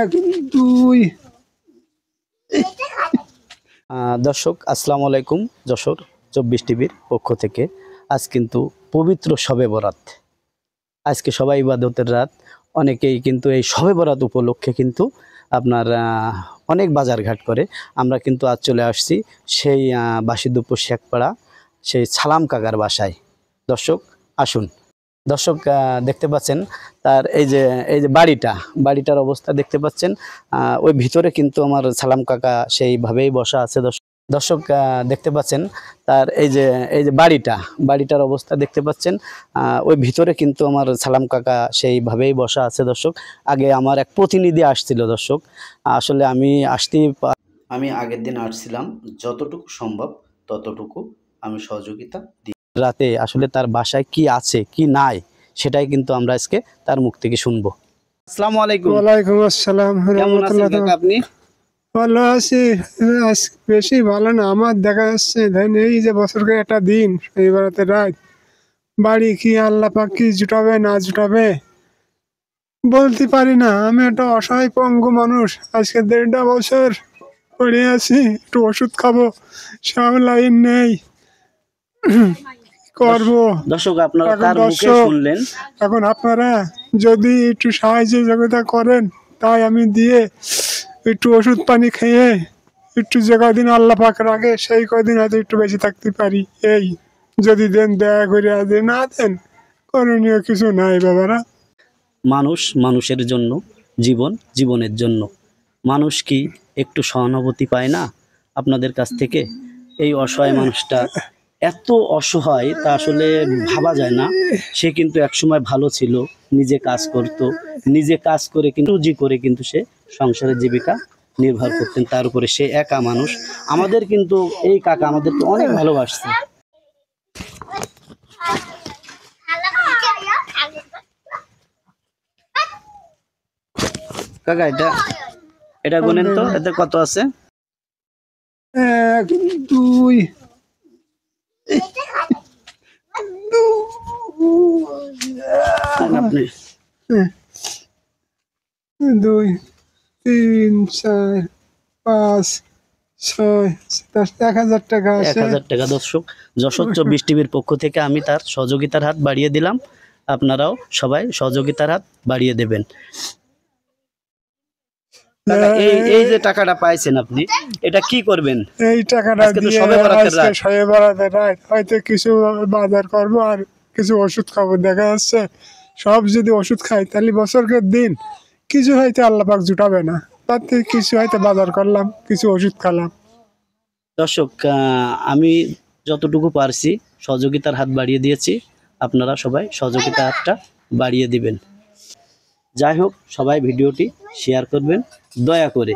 এক দুই। দর্শক আসসালামু আলাইকুম। যশোর 24 টিভির পক্ষ থেকে আজ কিন্তু পবিত্র শবে বরাত। আজকে সবাই ইবাদতের রাত। অনেকেই কিন্তু এই শবে বরাত উপলক্ষে কিন্তু আপনার অনেক বাজারঘাট করে। আমরা কিন্তু আজ চলে আসছি সেই বাসিদুপুর শেখপাড়া সেই সালাম কাকার বাসায়। দর্শক আসুন। দর্শক দেখতে পাচ্ছেন তার এই যে বাড়িটার অবস্থা দেখতে পাচ্ছেন। ওই ভিতরে কিন্তু আমার সালাম কাকা সেইভাবেই বসা আছে। দর্শক দেখতে পাচ্ছেন তার এই যে বাড়িটার অবস্থা দেখতে পাচ্ছেন। ওই ভিতরে কিন্তু আমার সালাম কাকা সেইভাবেই বসা আছে। দর্শক আগে আমার এক প্রতিনিধি আসছিল। দর্শক আসলে আমি আগের দিন আসছিলাম, যতটুকু সম্ভব ততটুকু আমি সহযোগিতা দিই। রাতে আসলে তার বাসায় কি আছে কি নাই সেটাই কিন্তু আমরা আজকে তার মুখ থেকে শুনবো। আসসালামু আলাইকুম। ওয়ালাইকুম আসসালাম। কেমন আছেন কাকা আপনি? ভালো আছি, বেশি ভালো না। আমার দেখা যাচ্ছে ধরেন এই যে বছরকে একটা দিন এই বেড়াতে রাত, বাড়ি কি আল্লাহ পাক কি জুটাবে না জুটাবে বলতে পারি না। আমি একটা অসহায় পঙ্গু মানুষ। আজকে 1.5 বছর পড়ে আছি, একটু ওষুধ খাবো, সব লাইন নেই, করবো। দর্শক আপনারা এখন তার মুখে শুনলেন। এখন আপনারা যদি একটু সাহায্য যোগ্যতা করেন, তাই আমি দিয়ে একটু ওষুধ পানি খেয়ে একটু যে কদিন আল্লাহ পাক রাখে সেই কদিন হয়তো একটু বেঁচে থাকতে পারি। এই যদি দেন দয়া করে, আজ না দেন করণীয় কিছু নাই বাবারা। মানুষ মানুষের জন্য, জীবন জীবনের জন্য। মানুষ কি একটু সহানুভূতি পায় না আপনাদের কাছ থেকে? এই অসহায় মানুষটা এত অসহায় তা আসলে ভাবা যায় না। সে কিন্তু একসময় ভালো ছিল, নিজে কাজ করত, নিজে কাজ করে কিন্তু রুজি করে কিন্তু সে সংসারের জীবিকা নির্ভর করতেন। তার উপরে সে একা মানুষ। আমাদের কিন্তু এই কাকা আমাদেরকে অনেক ভালোবাসছে। কাকা এটা গুনেন তো, এতে কত আছে? এক দুই। আপনি 2 3 4 5 6 1000 টাকা আছে। 1000 টাকা। দর্শক যশোর 24 টিভির পক্ষ থেকে আমি তার সহযোগিতার হাত বাড়িয়ে দিলাম। আপনারাও সবাই সহযোগিতার হাত বাড়িয়ে দেবেন। এই যে টাকাটা পাইছেন আপনি, এটা কি করবেন? এই টাকাটা দিয়ে শবে বরাতের রাত হয়তো কিছু বাজার করবো আর কিছু ওষুধ খাবো। দেখা যাচ্ছে সব যদি ওষুধ খাই তাহলে বছরকের দিন কিছু হয়তো আল্লাহ পাক জুটাবে না, তার থেকে কিছু হয়তো বাজার করলাম, কিছু ওষুধ খেলাম। দর্শক আমি যতটুকু পারছি সহযোগিতার হাত বাড়িয়ে দিয়েছি। আপনারা সবাই সহযোগিতার হাতটা বাড়িয়ে দিবেন। যাই হোক, সবাই ভিডিওটি শেয়ার করবেন দয়া করে।